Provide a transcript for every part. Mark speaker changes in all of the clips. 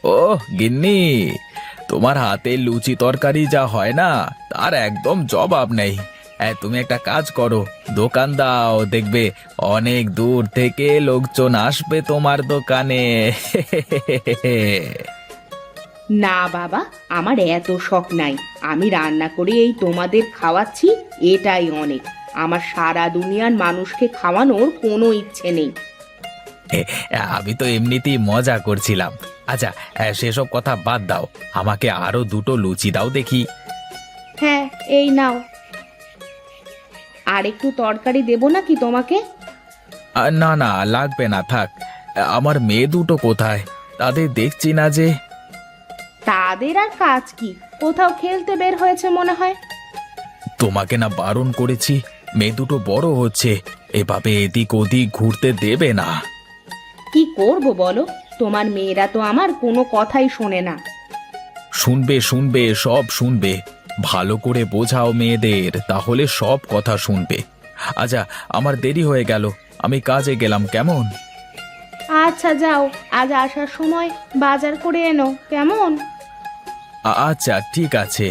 Speaker 1: ও গিন্নি, তোমার হাতে লুচি তরকারি যা হয় না, তার একদম জবাব নেই। তুমি একটা কাজ করো, দোকান দাও, দেখবে অনেক দূর থেকে লোকজন আসবে তোমার দোকানে।
Speaker 2: না বাবা, আমার এত শখ নাই। আমি রান্না করে এই তোমাদের খাওয়াচ্ছি, এটাই অনেক। আমার সারা দুনিয়ার মানুষকে খাওয়ানোর কোনো ইচ্ছে নেই।
Speaker 1: আমি তো এমনিতেই মজা করছিলাম। আচ্ছা, সেসব কথা বাদ দাও, আমাকে আরো দুটো লুচি দাও দেখি।
Speaker 2: হ্যাঁ, এই নাও। আর একটু তরকারি দেবো নাকি তোমাকে?
Speaker 1: না না, লাগবে না, থাক। আমার মেয়ে দুটো কোথায়? তাদের দেখছি না যে।
Speaker 2: তাদের আর কাজ কি? কোথাও খেলতে বের হয়েছে মনে হয়।
Speaker 1: তোমাকে না বারণ করেছি? মেয়ে দুটো বড় হচ্ছে, এভাবে এদিক ওদিক ঘুরতে দেবে না।
Speaker 2: কি করব বলো? তোমার মেয়েরা তো আমার কোনো কথাই শোনে না।
Speaker 1: শুনবে শুনবে, সব শুনবে। ভালো করে বোঝাও মেয়েদের, তাহলে সব কথা শুনবে। আচ্ছা, আমার দেরি হয়ে গেল, আমি কাজে গেলাম, কেমন?
Speaker 2: আচ্ছা যাও, আজ আসার সময় বাজার করে এনো, কেমন?
Speaker 1: আচ্ছা, ঠিক আছে।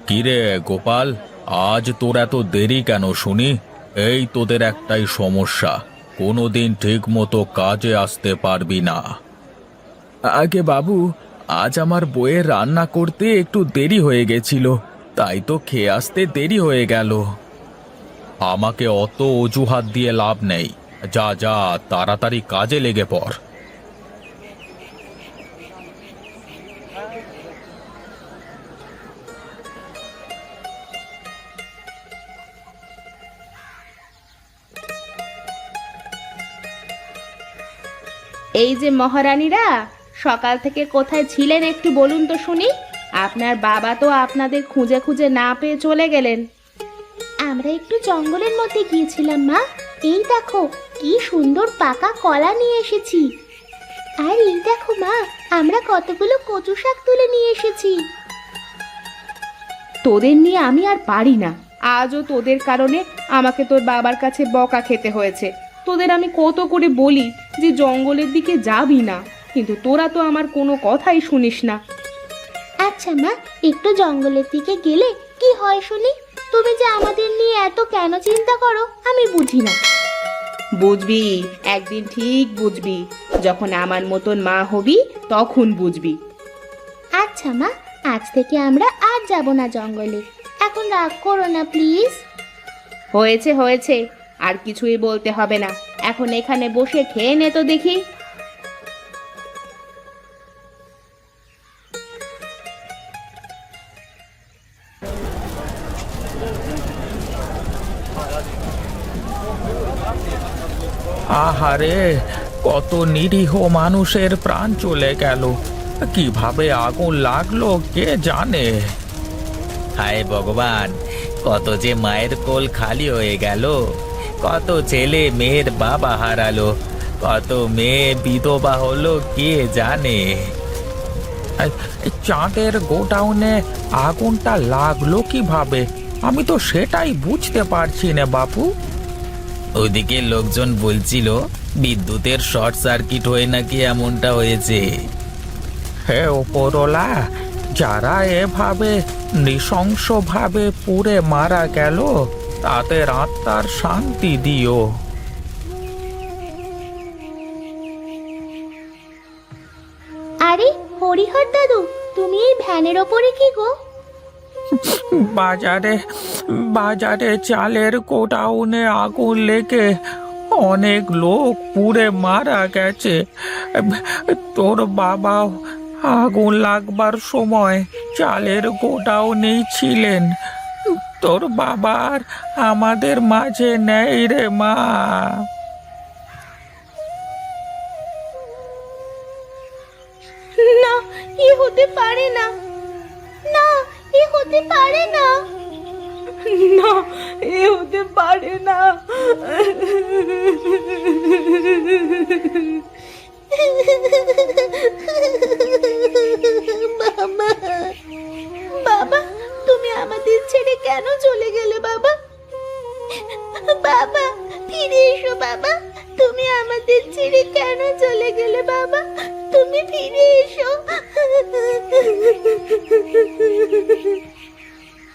Speaker 1: কিরে গোপাল, আজ তোর এত দেরি কেন শুনি? এই তোদের একটাই সমস্যা, কোনোদিন ঠিক মতো কাজে আসতে পারবি না। আগে বাবু, আজ আমার বউয়ের রান্না করতে একটু দেরি হয়ে গেছিল, তাই তো খেয়ে আসতে দেরি হয়ে গেল। আমাকে অত অজুহাত দিয়ে লাভ নেই। যা যা, তাড়াতাড়ি কাজে লেগে পড়।
Speaker 2: এই যে মহারানীরা, সকাল থেকে কোথায় ছিলেন একটু বলুন তো শুনি। আপনার বাবা তো আপনাদের খুঁজে খুঁজে না পেয়ে চলে গেলেন। আমরা একটু জঙ্গলের মধ্যে গিয়েছিলাম মা। এই দেখো কি সুন্দর পাকা কলা নিয়ে এসেছি। আর এই দেখো মা, আমরা কতগুলো কচু শাক তুলে নিয়ে এসেছি। তোদের নিয়ে আমি আর পারি না। আজও তোদের কারণে আমাকে তোর বাবার কাছে বকা খেতে হয়েছে। তোদের আমি কত করে বলি যে জঙ্গলের দিকে যাবি না, কিন্তু তোরা তো আমার কোনো কথাই শুনিস না। আচ্ছা মা, একটু জঙ্গলের দিকে গেলে কি হয় শুনি? তুমি যে আমাদের নিয়ে এত কেন চিন্তা করো আমি বুঝি না। বুঝবি, একদিন ঠিক বুঝবি। যখন আমার মতন মা হবি তখন বুঝবি। আচ্ছা মা, আজ থেকে আমরা আর যাব না জঙ্গলে। এখন রাগ করো না প্লিজ। হয়েছে হয়েছে, আর কিছুই বলতে হবে না। এখন এখানে বসে খেয়ে নে তো দেখি।
Speaker 1: আহারে, কত নিরীহ মানুষের প্রাণ চলে গেল, কিভাবে আগুন লাগলো কে জানে। হায় ভগবান, কত যে মায়ের কোল খালি হয়ে গেল, কত ছেলে মেয়ের বাবা হারালো, কত মেয়ে বিধবা হলো কে জানে। এই চাঁদের গোডাউনে আগুনটা লাগলো কিভাবে, আমি তো সেটাই বুঝতে পারছি না বাপু। ওইদিকে লোকজন বলছিল বিদ্যুতের শর্ট সার্কিট হয়ে নাকি এমনটা হয়েছে। হে ওপরওয়ালা, যারা এভাবে নৃশংসভাবে পুড়ে মারা গেল, তাদের আত্মার শান্তি দিও।
Speaker 2: আরে হরিহর দাদু, তুমি এই ভ্যানের ওপরে কি গো?
Speaker 1: বাজারে বাজারে চালের গোডাউনে আগুন লেগে অনেক লোক পুড়ে মারা গেছে। তোর বাবা আগুন লাগবার সময় চালের গোডাউনেই ছিলেন। তোর বাবার আমাদের মাঝে নেই রে মা।
Speaker 2: না, এ হতে পারে না। না, এ হতে পারে না। না, এ হতে পারে না। বাবা, বাবা, তুমি আমাদের ছেড়ে কেন চলে গেলে বাবা? বাবা, ফিরে এসো বাবা। তুমি আমাদের ছেড়ে কেন চলে গেলে বাবা? তুমি ফিরে এসো।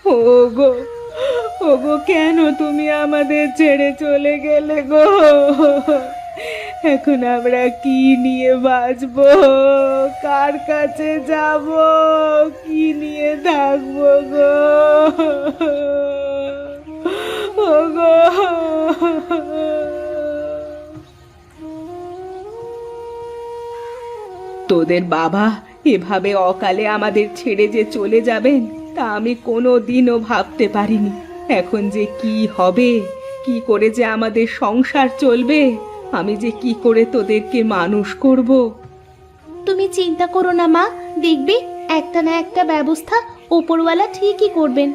Speaker 2: ওগো, ওগো, কেন তুমি আমাদের ছেড়ে চলে গেলে গো? এখন আমরা কি নিয়ে বাঁচবো? কার কাছে যাব? কি নিয়ে থাকবো গো? ওগো, তোদের বাবা এভাবে অকালে আমাদের ছেড়ে যে চলে যাবেন তা আমি কোনো দিনও ভাবতে পারিনি। এখন যে কি হবে, কি করে যে আমাদের সংসার চলবে, আমি যে কি করে তোদেরকে মানুষ করব। তুমি চিন্তা করো না মা, দেখবে একটা না একটা ব্যবস্থা ওপরওয়ালা ঠিকই করবেন।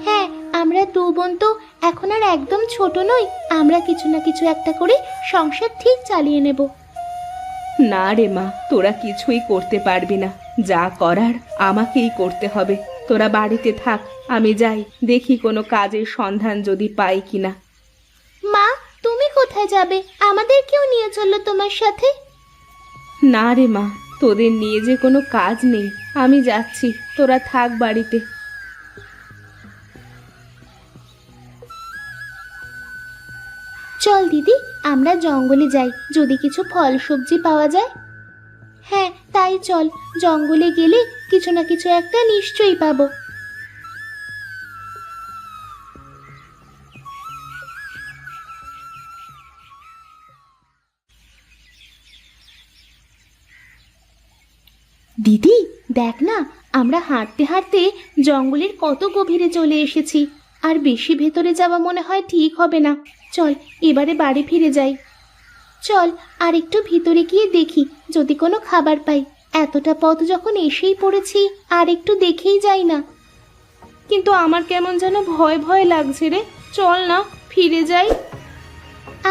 Speaker 2: হ্যাঁ, আমরা দু বোন তো এখন আর একদম ছোট নই, আমরা কিছু না কিছু একটা করে সংসার ঠিক চালিয়ে নেব। না রে মা, তোরা কিছুই করতে পারবি না, যা করার আমাকেই করতে হবে। তোরা বাড়িতে থাক, আমি যাই দেখি কোনো কাজের সন্ধান যদি পাই কিনা। মা, তুমি কোথায় যাবে? আমাদেরকেও নিয়ে চলো তোমার সাথে। না রে মা, তোদের নিয়ে যে কোনো কাজ নেই, আমি যাচ্ছি, তোরা থাক বাড়িতে। চল দিদি, আমরা জঙ্গলে যাই, যদি কিছু ফল সবজি পাওয়া যায়। হ্যাঁ তাই চল, জঙ্গলে গেলে কিছু না কিছু একটা নিশ্চয়ই পাবো। দিদি দেখ না, আমরা হাঁটতে হাঁটতে জঙ্গলের কত গভীরে চলে এসেছি। আর বেশি ভেতরে যাওয়া মনে হয় ঠিক হবে না। চল এবারে বাড়ি ফিরে যাই। চল আর একটু ভিতরে গিয়ে দেখি যদি কোনো খাবার পাই। এতটা পথ যখন এসেই পড়েছি, আর একটু দেখেই যাই না। কিন্তু আমার কেমন যেন ভয় ভয় লাগছে রে। চল না ফিরে যাই।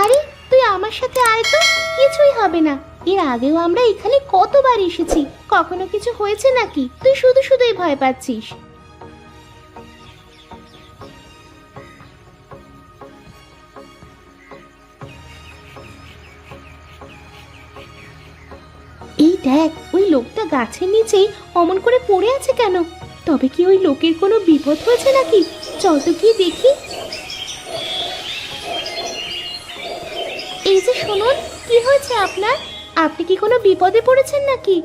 Speaker 2: আরে তুই আমার সাথে আয় তো, কিছুই হবে না। এর আগেও আমরা এখানে কতবার এসেছি, কখনো কিছু হয়েছে নাকি? তুই শুধু শুধুই ভয় পাচ্ছিস। এই দেখ, ওই লোকটা গাছের নিচেই অমন করে পড়ে আছে কেন? তবে কি ওই লোকের কোনো বিপদ হয়েছে নাকি? চল তো গিয়ে দেখি। এই যে শুনুন, কি হয়েছে আপনার? আপনি কি কোনো বিপদে পড়েছেন নাকি?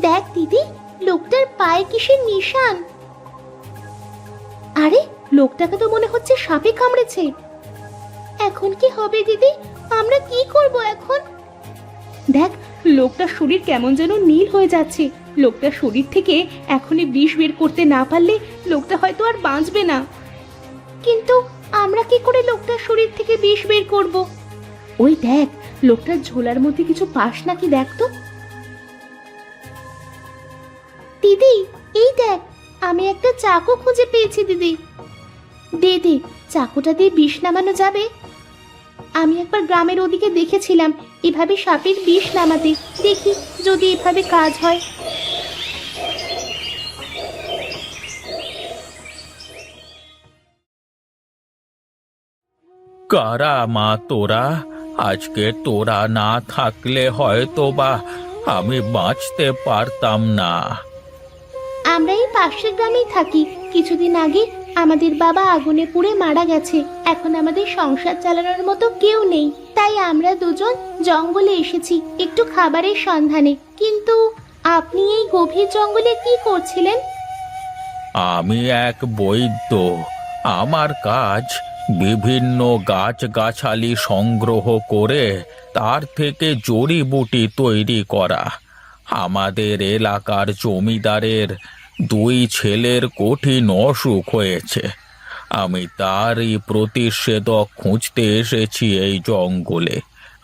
Speaker 2: দেখ দিদি, লোকটার পায়ে কিসের নিশান। আরে লোকটাকে তো মনে হচ্ছে সাপে কামড়েছে। এখন কি হবে দিদি? আমরা কি করব এখন? দেখ, লোকটার শরীর কেমন যেন নীল হয়ে যাচ্ছে। লোকটার শরীর থেকে এখনই বিষ বের করতে না পারলে লোকটা হয়তো আর বাঁচবে না। কিন্তু আমরা কি করে লোকটার শরীর থেকে বিষ বের করব? ওই দেখ, লোকটার ঝোলার মধ্যে কিছু পাস নাকি দেখ তো। দিদি এই দেখ, আমি একটা চাকু খুঁজে পেয়েছি দিদি। দে দে, চাকুটা দিয়ে বিষ নামানো যাবে? আমি একবার গ্রামের ওদিকে দেখেছিলাম এভাবে সাপের বিষ নামাতে, দেখি যদি এভাবে কাজ হয়।
Speaker 1: কারা মা তোরা? আজকে তোরা না থাকলে হয়তো বা আমি বাঁচতে পারতাম না।
Speaker 2: আমরা এই পাশের গ্রামেই থাকি। কিছুদিন আগে আমাদের বাবা আগুনে পুড়ে মারা গেছে। এখন আমাদের সংসার চালানোর মতো কেউ নেই, তাই আমরা দুজন জঙ্গলে এসেছি একটু খাবারের সন্ধানে। কিন্তু আপনি এই গভীর জঙ্গলে কি করছিলেন?
Speaker 1: আমি এক বৈদ্য। আমার কাজ বিভিন্ন গাছগাছালি সংগ্রহ করে তার থেকে জড়িবুটি তৈরি করা। আমাদের এলাকার জমিদারের দুই ছেলের কঠিন অসুখ হয়েছে। আমি তারই প্রতিষেধক খুঁজতে এসেছি এই জঙ্গলে।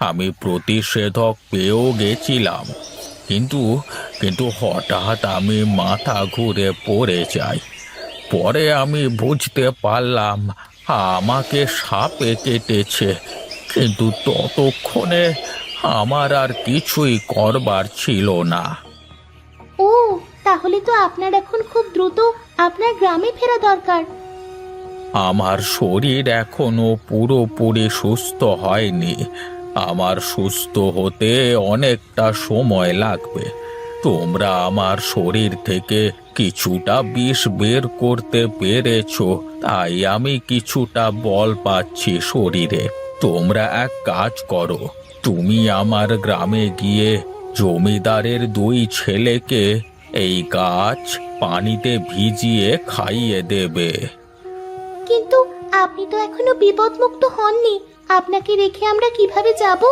Speaker 1: আমি প্রতিষেধক পেয়েও গেছিলাম। কিন্তু কিন্তু হঠাৎ আমি মাথা ঘুরে পড়ে যাই। পরে আমি বুঝতে পারলাম আমাকে সাপে কেটেছে, কিন্তু ততক্ষণে আমার আর কিছুই করবার ছিল না।
Speaker 2: ও, তাহলে তো আপনার এখন খুব দ্রুত আপনার গ্রামে ফেরা দরকার।
Speaker 1: আমার শরীর এখনো পুরোপুরি সুস্থ হয়নি। আমার সুস্থ হতে অনেকটা সময় লাগবে। তোমরা আমার শরীর থেকে কিছুটা বিষ বের করতে পেরেছো, তাই আমি কিছুটা বল পাচ্ছি শরীরে। তোমরা এক কাজ করো, তুমি আমার গ্রামে গিয়ে জমিদারের 2 ছেলেকে এই গাছ পানিতে ভিজিয়ে খাইয়ে দেবে।
Speaker 2: কিন্তু আপনি তো এখনো বিপদমুক্ত হননি, আপনাকে রেখে আমরা কিভাবে যাব?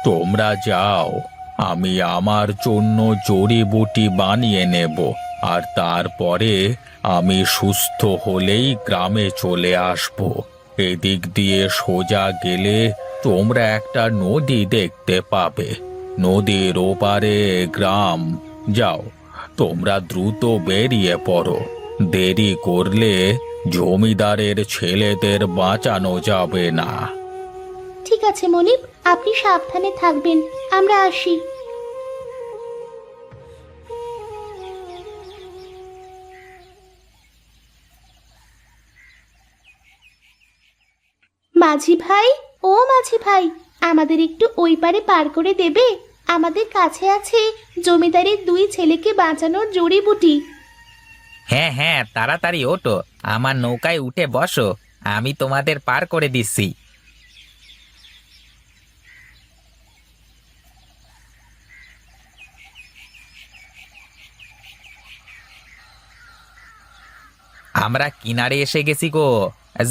Speaker 1: তোমরা যাও, আমি আমার জন্য জড়িবুটি বানিয়ে নেব, আর তারপরে আমি সুস্থ হলেই গ্রামে চলে আসব। এদিক দিয়ে সোজা গেলে তোমরা একটা নদী দেখতে পাবে। নদীর ওপারে গ্রাম। যাও, তোমরা দ্রুত বেরিয়ে পড়ো। দেরি করলে জমিদারের ছেলেদের বাঁচানো যাবে না।
Speaker 2: ঠিক আছে মনিব, আপনি সাবধানে থাকবেন, আমরা আসি। মাঝি ভাই, ও মাঝি ভাই, আমাদের একটু ওই পারে পার করে দেবে? আমাদের কাছে আছে জমিদারের 2 ছেলেকে বাঁচানোর জড়িবুটি।
Speaker 3: হ্যাঁ হ্যাঁ, তাড়াতাড়ি ওঠো, আমার নৌকায় উঠে বসো, আমি তোমাদের পার করে দিচ্ছি। আমরা কিনারে এসে গেছি গো।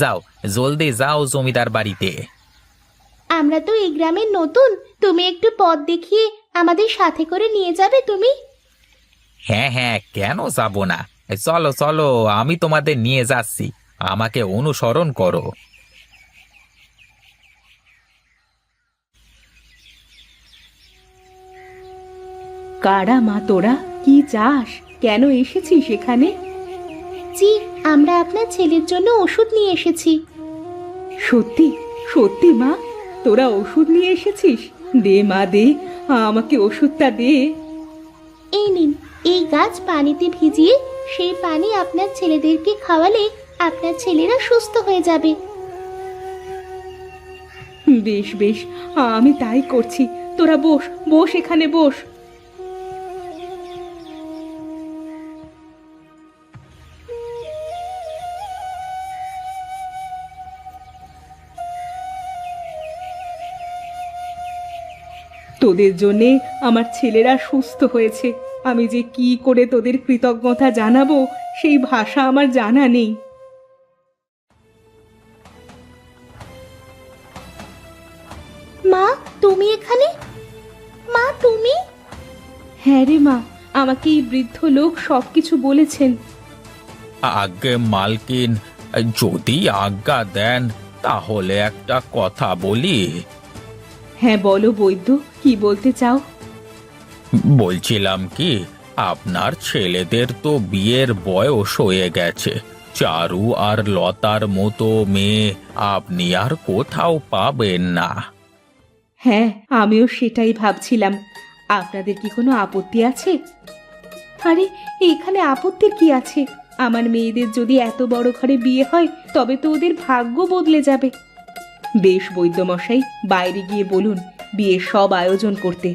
Speaker 3: যাও, জলদি যাও জমিদার বাড়িতে।
Speaker 2: আমরা তো এই গ্রামের নতুন, তুমি একটু পথ দেখিয়ে আমাদের সাথে করে নিয়ে যাবে তুমি?
Speaker 3: হ্যাঁ হ্যাঁ, কেন যাব না, চলো চলো, আমি তোমাদের নিয়ে যাচ্ছি, আমাকে অনুসরণ করো।
Speaker 2: কারা মা তোরা? কি চাস? কেন এসেছিস এখানে? জি, আমরা আপনার ছেলের জন্য ওষুধ নিয়ে এসেছি। সত্যি সত্যি মা, তোরা ওষুধ নিয়ে এসেছিস? দে মা দে, আমাকে ওষুধটা দে। এই নিন, এই গাছ পানিতে ভিজিয়ে সেই পানি আপনার ছেলেদেরকে খাওয়ালে আপনার ছেলেরা সুস্থ হয়ে যাবে। বেশ বেশ, আমি তাই করছি। তোরা বস বস, এখানে বস। তোদের জন্যে আমার ছেলেরা সুস্থ হয়েছে। আমি যে কি করে তোদের কৃতজ্ঞতা জানাবো সেই ভাষা আমার জানা নেই। মা, তুমি এখানে? মা তুমি? হ্যাঁ রে মা, আমাকে এই বৃদ্ধ লোক সবকিছু বলেছেন।
Speaker 1: আগে মালকিন, যদি আজ্ঞা দেন তাহলে একটা কথা বলি।
Speaker 2: হ্যাঁ বলো বৈদ্য, কি বলতে চাও?
Speaker 1: বলছিলাম কি, আপনার ছেলেদের তো বিয়ের বয়স হয়ে গেছে। চারু আর লতার মতো মেয়ে আপনি আর কোথাও পাবেন না।
Speaker 2: হ্যাঁ, আমিও সেটাই ভাবছিলাম। আপনাদের কি কোনো আপত্তি আছে? আরে, এখানে আপত্তির কি আছে? আমার মেয়েদের যদি এত বড় ঘরে বিয়ে হয় তবে তো ওদের ভাগ্য বদলে যাবে। বেশ বৈদ্যমশাই, বাইরে গিয়ে বলুন বিয়ের সব আয়োজন করতে।